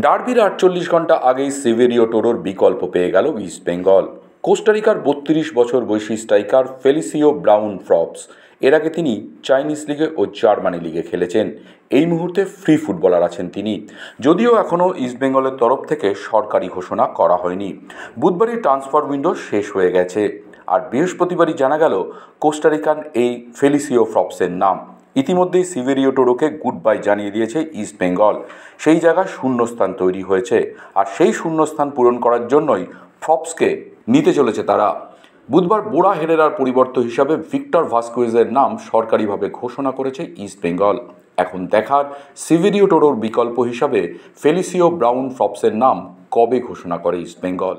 ডার্বির ৪৮ ঘন্টা আগেই সেভেরিও টোরোর বিকল্প পেয়ে গেল ইস্টবেঙ্গল। কোস্টারিকার ৩২ বছর বয়সী স্ট্রাইকার ফেলিসিও ব্রাউন ফ্রপস। এর আগে তিনি চাইনিজ লিগে ও জার্মানি লিগে খেলেছেন। এই মুহূর্তে ফ্রি ফুটবলার আছেন তিনি, যদিও এখনও ইস্টবেঙ্গলের তরফ থেকে সরকারি ঘোষণা করা হয়নি। বুধবারই ট্রান্সফার উইন্ডো শেষ হয়ে গেছে, আর বৃহস্পতিবারই জানা গেল কোস্টারিকান এই ফেলিসিও ফ্রপসের নাম। ইতিমধ্যেই সেভেরিও টোরোকে গুড বাই জানিয়ে দিয়েছে ইস্টবেঙ্গল। সেই জায়গায় শূন্যস্থান তৈরি হয়েছে, আর সেই শূন্যস্থান পূরণ করার জন্যই ফ্রপসকে নিতে চলেছে তারা। বুধবার বোরা হেরেরার পরিবর্তে হিসাবে ভিক্টর ভাস্কুয়েজের নাম সরকারিভাবে ঘোষণা করেছে ইস্টবেঙ্গল। এখন দেখার সেভেরিও টোরোর বিকল্প হিসাবে ফেলিসিও ব্রাউন ফ্রপসের নাম কবে ঘোষণা করে ইস্টবেঙ্গল।